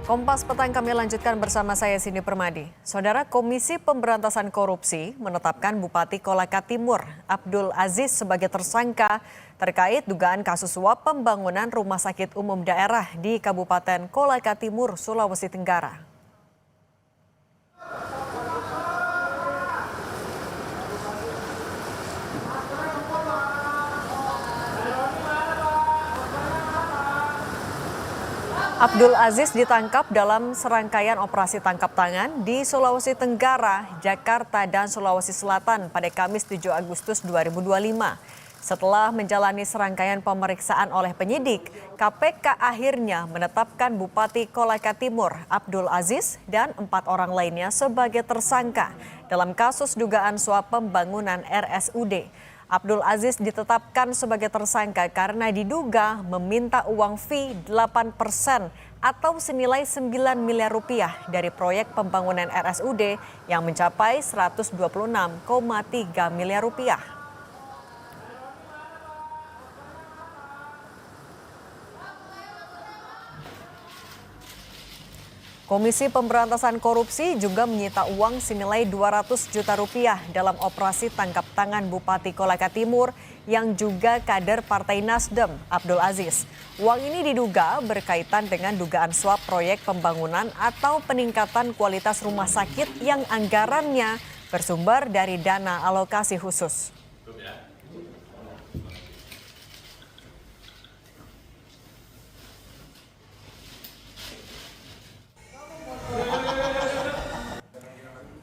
Kompas Petang kami lanjutkan bersama saya Cindy Permadi. Saudara, Komisi Pemberantasan Korupsi menetapkan Bupati Kolaka Timur Abdul Aziz sebagai tersangka terkait dugaan kasus suap pembangunan rumah sakit umum daerah di Kabupaten Kolaka Timur, Sulawesi Tenggara. Abdul Aziz ditangkap dalam serangkaian operasi tangkap tangan di Sulawesi Tenggara, Jakarta, dan Sulawesi Selatan pada Kamis 7 Agustus 2025. Setelah menjalani serangkaian pemeriksaan oleh penyidik, KPK akhirnya menetapkan Bupati Kolaka Timur Abdul Aziz dan 4 orang lainnya sebagai tersangka dalam kasus dugaan suap pembangunan RSUD. Abdul Aziz ditetapkan sebagai tersangka karena diduga meminta uang fee 8% atau senilai 9 miliar rupiah dari proyek pembangunan RSUD yang mencapai 126,3 miliar rupiah. Komisi Pemberantasan Korupsi juga menyita uang senilai 200 juta rupiah dalam operasi tangkap tangan Bupati Kolaka Timur yang juga kader Partai Nasdem, Abdul Aziz. Uang ini diduga berkaitan dengan dugaan suap proyek pembangunan atau peningkatan kualitas rumah sakit yang anggarannya bersumber dari dana alokasi khusus.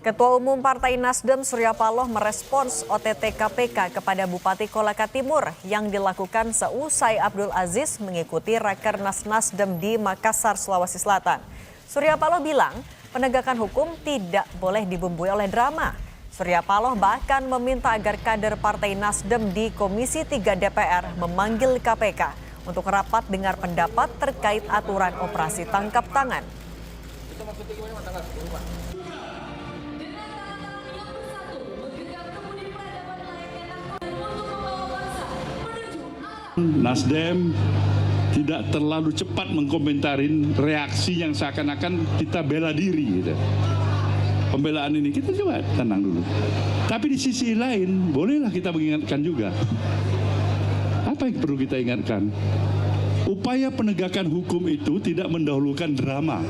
Ketua Umum Partai Nasdem Surya Paloh merespons OTT KPK kepada Bupati Kolaka Timur yang dilakukan seusai Abdul Aziz mengikuti Rakernas Nasdem di Makassar, Sulawesi Selatan. Surya Paloh bilang penegakan hukum tidak boleh dibumbui oleh drama. Surya Paloh bahkan meminta agar kader Partai Nasdem di Komisi 3 DPR memanggil KPK untuk rapat dengar pendapat terkait aturan operasi tangkap tangan. Nasdem tidak terlalu cepat mengkomentarin reaksi yang seakan-akan kita bela diri gitu. Pembelaan ini kita coba tenang dulu. Tapi di sisi lain bolehlah kita mengingatkan juga. Apa yang perlu kita ingatkan? Upaya penegakan hukum itu tidak mendahulukan drama.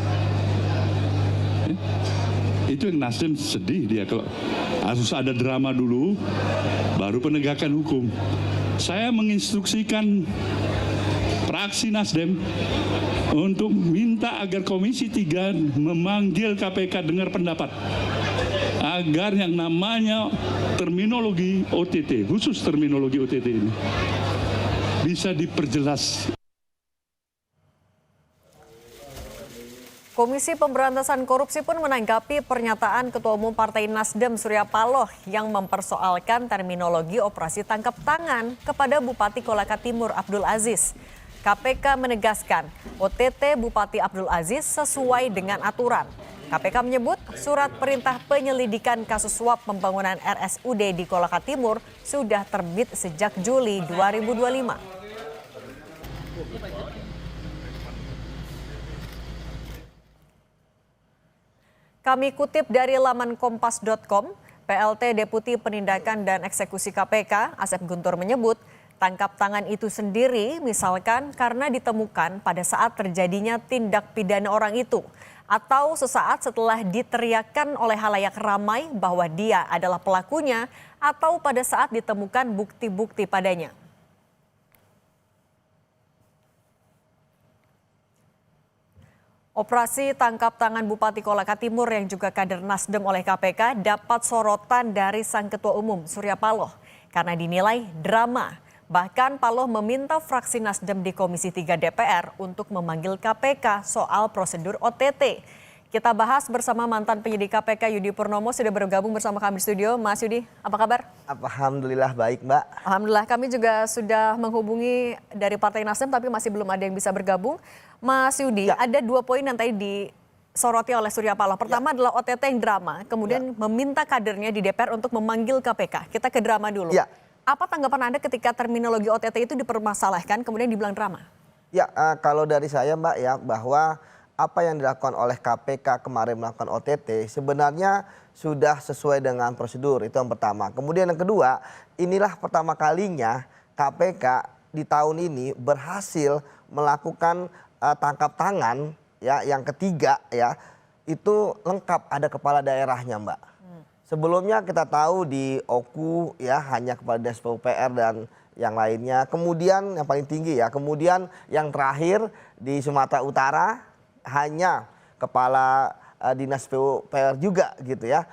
Itu yang Nasdem sedih dia kalau harus ada drama dulu baru penegakan hukum. Saya menginstruksikan fraksi Nasdem untuk minta agar Komisi 3 memanggil KPK dengar pendapat agar yang namanya terminologi OTT, khusus terminologi OTT ini bisa diperjelas. Komisi Pemberantasan Korupsi pun menanggapi pernyataan Ketua Umum Partai Nasdem Surya Paloh yang mempersoalkan terminologi operasi tangkap tangan kepada Bupati Kolaka Timur Abdul Aziz. KPK menegaskan OTT Bupati Abdul Aziz sesuai dengan aturan. KPK menyebut surat perintah penyelidikan kasus suap pembangunan RSUD di Kolaka Timur sudah terbit sejak Juli 2025. Kami kutip dari laman kompas.com, PLT Deputi Penindakan dan Eksekusi KPK, Asep Guntur menyebut, tangkap tangan itu sendiri misalkan karena ditemukan pada saat terjadinya tindak pidana orang itu, atau sesaat setelah diteriakan oleh halayak ramai bahwa dia adalah pelakunya, atau pada saat ditemukan bukti-bukti padanya. Operasi tangkap tangan Bupati Kolaka Timur yang juga kader Nasdem oleh KPK dapat sorotan dari Sang Ketua Umum Surya Paloh karena dinilai drama. Bahkan Paloh meminta fraksi Nasdem di Komisi 3 DPR untuk memanggil KPK soal prosedur OTT. Kita bahas bersama mantan penyidik KPK Yudi Purnomo sudah bergabung bersama kami di studio. Mas Yudi, apa kabar? Alhamdulillah baik, Mbak. Alhamdulillah, kami juga sudah menghubungi dari Partai Nasdem tapi masih belum ada yang bisa bergabung. Mas Yudi, ada 2 poin yang tadi disoroti oleh Surya Paloh. Pertama adalah OTT yang drama, kemudian meminta kadernya di DPR untuk memanggil KPK. Kita ke drama dulu. Apa tanggapan Anda ketika terminologi OTT itu dipermasalahkan kemudian dibilang drama? Ya, kalau dari saya, Mbak, ya bahwa apa yang dilakukan oleh KPK kemarin melakukan OTT sebenarnya sudah sesuai dengan prosedur, itu yang pertama. Kemudian yang kedua, inilah pertama kalinya KPK di tahun ini berhasil melakukan tangkap tangan ya yang ketiga ya, itu lengkap ada kepala daerahnya, Mbak. Sebelumnya kita tahu di OKU ya hanya kepala Dinas PUPR dan yang lainnya. Kemudian yang paling tinggi ya, kemudian yang terakhir di Sumatera Utara hanya kepala Dinas PUPR juga gitu ya,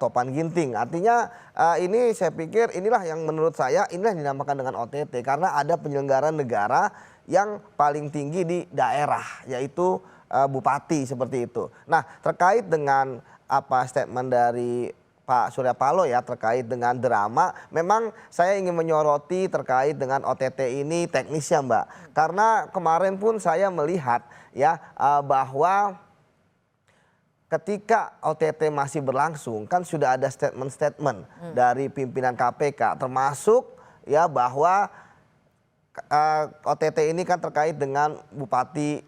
Topan Ginting. Artinya ini saya pikir inilah yang menurut saya inilah yang dinamakan dengan OTT karena ada penyelenggara negara yang paling tinggi di daerah yaitu bupati seperti itu. Nah, terkait dengan apa statement dari Pak Surya Paloh ya terkait dengan drama, memang saya ingin menyoroti terkait dengan OTT ini teknisnya, Mbak. Karena kemarin pun saya melihat ya bahwa ketika OTT masih berlangsung kan sudah ada statement-statement dari pimpinan KPK termasuk ya bahwa OTT ini kan terkait dengan Bupati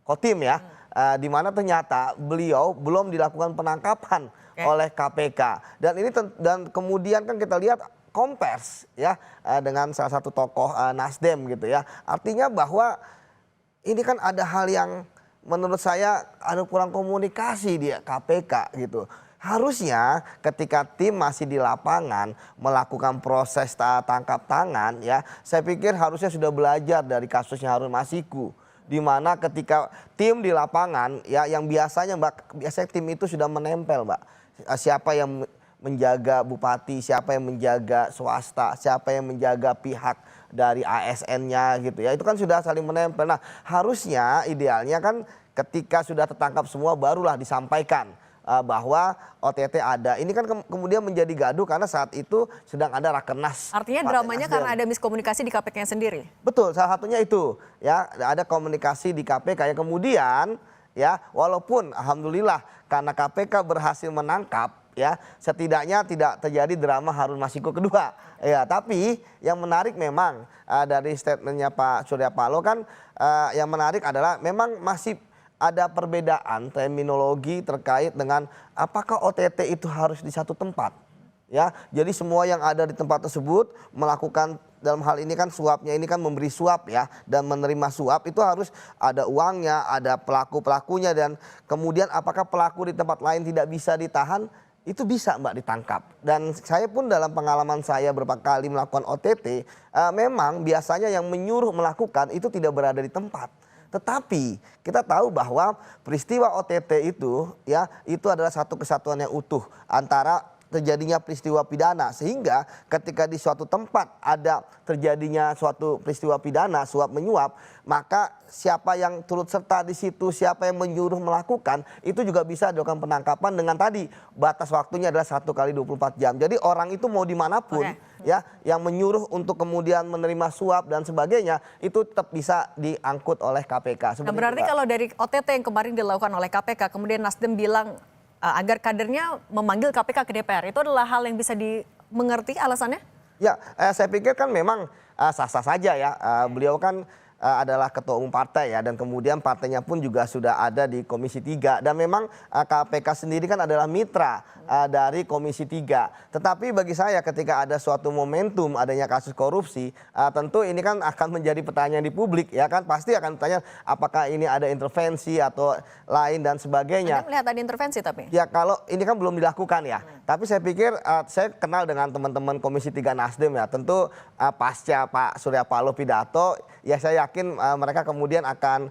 Kotim ya, di mana ternyata beliau belum dilakukan penangkapan oleh KPK dan ini dan kemudian kan kita lihat kompers ya dengan salah satu tokoh Nasdem gitu ya, artinya bahwa ini kan ada hal yang menurut saya ada kurang komunikasi di KPK gitu. Harusnya ketika tim masih di lapangan melakukan proses tangkap tangan ya, saya pikir harusnya sudah belajar dari kasusnya Harun Masiku. Di mana ketika tim di lapangan ya yang biasanya Mbak, biasanya tim itu sudah menempel Mbak. Siapa yang menjaga bupati, siapa yang menjaga swasta, siapa yang menjaga pihak dari ASN-nya gitu ya. Itu kan sudah saling menempel. Nah, harusnya idealnya kan ketika sudah tertangkap semua barulah disampaikan bahwa OTT ada. Ini kan kemudian menjadi gaduh karena saat itu sedang ada rakernas. Artinya dramanya karena ada miskomunikasi di KPK-nya sendiri. Betul, salah satunya itu ya, ada komunikasi di KPK yang kemudian ya walaupun alhamdulillah karena KPK berhasil menangkap ya, setidaknya tidak terjadi drama Harun Masiku kedua. Ya, tapi yang menarik memang dari statementnya Pak Surya Paloh kan yang menarik adalah memang masih ada perbedaan terminologi terkait dengan apakah OTT itu harus di satu tempat. Ya, jadi semua yang ada di tempat tersebut melakukan dalam hal ini kan suapnya ini kan memberi suap ya dan menerima suap itu harus ada uangnya, ada pelaku-pelakunya dan kemudian apakah pelaku di tempat lain tidak bisa ditahan, itu bisa Mbak ditangkap. Dan saya pun dalam pengalaman saya beberapa kali melakukan OTT memang biasanya yang menyuruh melakukan itu tidak berada di tempat. Tetapi kita tahu bahwa peristiwa OTT itu ya itu adalah satu kesatuan yang utuh antara terjadinya peristiwa pidana sehingga ketika di suatu tempat ada terjadinya suatu peristiwa pidana suap menyuap maka siapa yang turut serta di situ, siapa yang menyuruh melakukan itu juga bisa dilakukan penangkapan dengan tadi batas waktunya adalah 1 kali 24 jam. Jadi orang itu mau dimanapun ya yang menyuruh untuk kemudian menerima suap dan sebagainya itu tetap bisa diangkut oleh KPK. Nah, berarti kalau dari OTT yang kemarin dilakukan oleh KPK kemudian Nasdem bilang agar kadernya memanggil KPK ke DPR, itu adalah hal yang bisa dimengerti alasannya? Ya, saya pikir kan memang sah-sah saja ya. Beliau kan adalah ketua umum partai ya dan kemudian partainya pun juga sudah ada di Komisi 3 dan memang KPK sendiri kan adalah mitra dari Komisi 3. Tetapi bagi saya ketika ada suatu momentum adanya kasus korupsi tentu ini kan akan menjadi pertanyaan di publik ya kan, pasti akan bertanya apakah ini ada intervensi atau lain dan sebagainya. Anda melihat ada intervensi tapi? Ya kalau ini kan belum dilakukan ya. Tapi saya pikir saya kenal dengan teman-teman Komisi 3 Nasdem ya. Tentu pasca Pak Surya Paloh pidato ya saya yakin mereka kemudian akan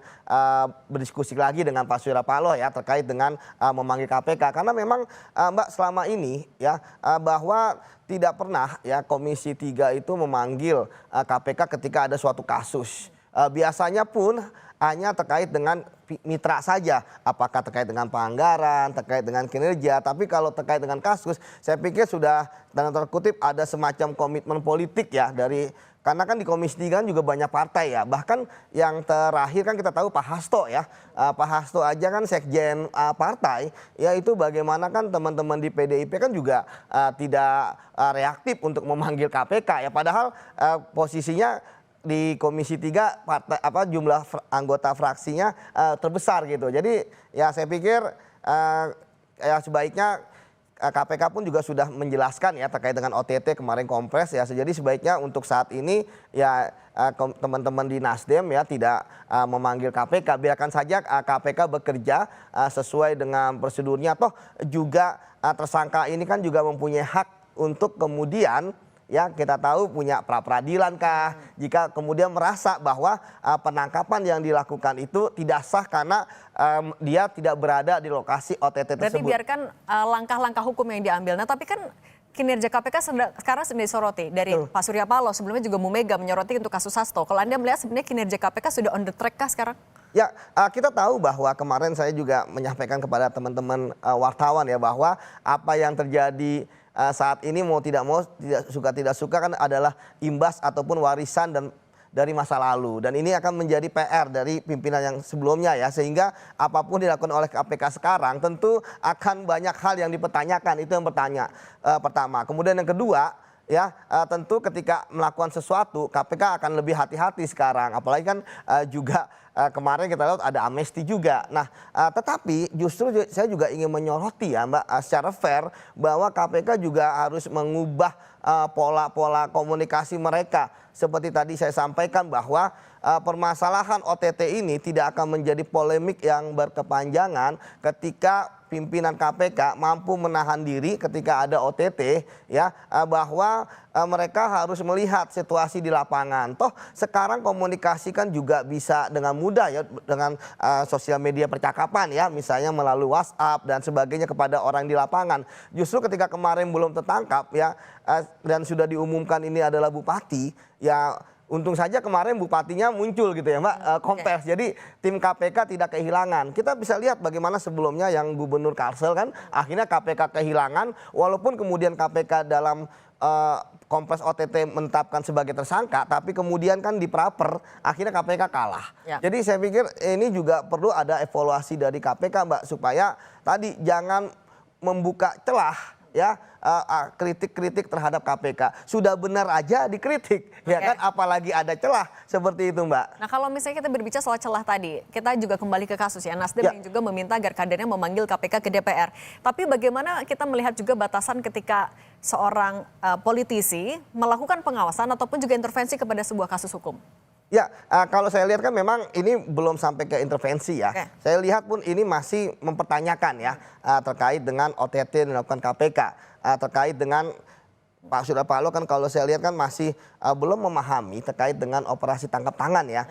berdiskusi lagi dengan Pak Surya Paloh ya terkait dengan memanggil KPK karena memang Mbak selama ini ya bahwa tidak pernah ya Komisi 3 itu memanggil KPK ketika ada suatu kasus. Biasanya pun hanya terkait dengan mitra saja, apakah terkait dengan pelanggaran, terkait dengan kinerja, tapi kalau terkait dengan kasus, saya pikir sudah dalam tanda kutip ada semacam komitmen politik ya dari, karena kan di Komisi 3 kan juga banyak partai ya, bahkan yang terakhir kan kita tahu Pak Hasto ya, Pak Hasto aja kan sekjen partai, ya itu bagaimana kan teman-teman di PDIP kan juga tidak reaktif untuk memanggil KPK ya, padahal posisinya di Komisi 3 jumlah anggota fraksinya terbesar gitu. Jadi ya saya pikir ya sebaiknya KPK pun juga sudah menjelaskan ya terkait dengan OTT kemarin kompres ya. Jadi sebaiknya untuk saat ini ya teman-teman di Nasdem ya tidak memanggil KPK, biarkan saja KPK bekerja sesuai dengan prosedurnya. Toh juga tersangka ini kan juga mempunyai hak untuk kemudian ya kita tahu punya pra-peradilan kah jika kemudian merasa bahwa penangkapan yang dilakukan itu tidak sah karena dia tidak berada di lokasi OTT tersebut. Berarti biarkan langkah-langkah hukum yang diambil. Nah tapi kan kinerja KPK sekarang sedang disoroti dari Pak Surya Paloh, sebelumnya juga Bu Mega menyoroti untuk kasus Hasto. Kalau Anda melihat sebenarnya kinerja KPK sudah on the track kah sekarang? Ya, kita tahu bahwa kemarin saya juga menyampaikan kepada teman-teman wartawan ya bahwa apa yang terjadi saat ini mau tidak suka kan adalah imbas ataupun warisan dan dari masa lalu, dan ini akan menjadi PR dari pimpinan yang sebelumnya ya, sehingga apapun dilakukan oleh KPK sekarang tentu akan banyak hal yang dipertanyakan. Itu yang pertama. Kemudian yang kedua ya tentu ketika melakukan sesuatu KPK akan lebih hati-hati sekarang, apalagi kan juga kemarin kita lihat ada amnesti juga. Nah tetapi justru saya juga ingin menyoroti ya Mbak secara fair bahwa KPK juga harus mengubah pola-pola komunikasi mereka. Seperti tadi saya sampaikan bahwa permasalahan OTT ini tidak akan menjadi polemik yang berkepanjangan ketika pimpinan KPK mampu menahan diri ketika ada OTT ya, bahwa mereka harus melihat situasi di lapangan. Toh sekarang komunikasi kan juga bisa dengan mudah ya dengan sosial media percakapan ya, misalnya melalui WhatsApp dan sebagainya kepada orang di lapangan. Justru ketika kemarin belum tertangkap ya dan sudah diumumkan ini adalah bupati ya, untung saja kemarin bupatinya muncul gitu ya Mbak, kompers. Jadi tim KPK tidak kehilangan. Kita bisa lihat bagaimana sebelumnya yang Gubernur Kalsel kan akhirnya KPK kehilangan, walaupun kemudian KPK dalam kompres OTT menetapkan sebagai tersangka, tapi kemudian kan di praper akhirnya KPK kalah. Ya. Jadi saya pikir ini juga perlu ada evaluasi dari KPK Mbak, supaya tadi jangan membuka celah ya kritik-kritik terhadap KPK. Sudah benar aja dikritik, ya kan, apalagi ada celah seperti itu Mbak. Nah kalau misalnya kita berbicara soal celah tadi, kita juga kembali ke kasus ya, Nasdem yang juga meminta agar kadernya memanggil KPK ke DPR. Tapi bagaimana kita melihat juga batasan ketika seorang politisi melakukan pengawasan ataupun juga intervensi kepada sebuah kasus hukum? Ya, kalau saya lihat kan memang ini belum sampai ke intervensi ya. Saya lihat pun ini masih mempertanyakan ya terkait dengan OTT yang dilakukan KPK, terkait dengan Pak Surya Paloh kan kalau saya lihat kan masih belum memahami terkait dengan operasi tangkap tangan ya.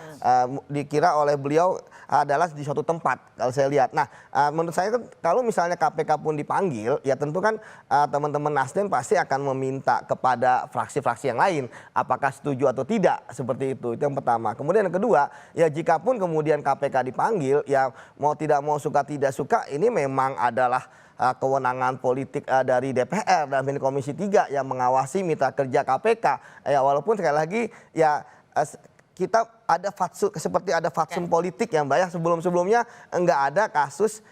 Dikira oleh beliau adalah di suatu tempat kalau saya lihat. Nah menurut saya kan kalau misalnya KPK pun dipanggil ya tentu kan teman-teman Nasdem pasti akan meminta kepada fraksi-fraksi yang lain apakah setuju atau tidak, seperti itu. Itu yang pertama. Kemudian yang kedua ya jika pun kemudian KPK dipanggil ya mau tidak mau suka tidak suka ini memang adalah kewenangan politik dari DPR dan Komisi 3 yang mengawasi mitra kerja KPK. Ya walaupun sekali lagi ya kita ada seperti ada fatsun politik ya Mbak ya, sebelumnya enggak ada kasus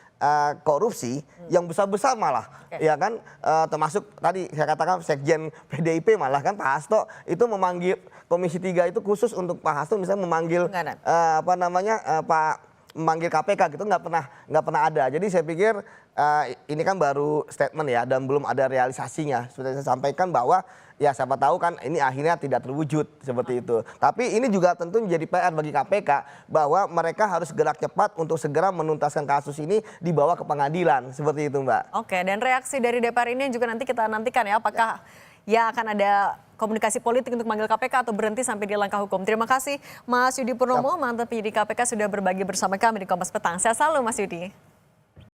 korupsi yang besar-besar malah ya kan, termasuk tadi saya katakan Sekjen PDIP malah kan Pak Hasto itu memanggil Komisi 3 itu khusus untuk Pak Hasto misalnya memanggil memanggil KPK gitu, nggak pernah ada. Jadi saya pikir ini kan baru statement ya dan belum ada realisasinya. Sudah saya sampaikan bahwa ya siapa tahu kan ini akhirnya tidak terwujud seperti itu. Tapi ini juga tentu menjadi PR bagi KPK bahwa mereka harus gerak cepat untuk segera menuntaskan kasus ini dibawa ke pengadilan seperti itu Mbak. Oke, dan reaksi dari DPR ini juga nanti kita nantikan ya, apakah ya akan ada komunikasi politik untuk manggil KPK atau berhenti sampai di langkah hukum. Terima kasih Mas Yudi Purnomo, mantan penyidik KPK sudah berbagi bersama kami di Kompas Petang. Sehat selalu Mas Yudi.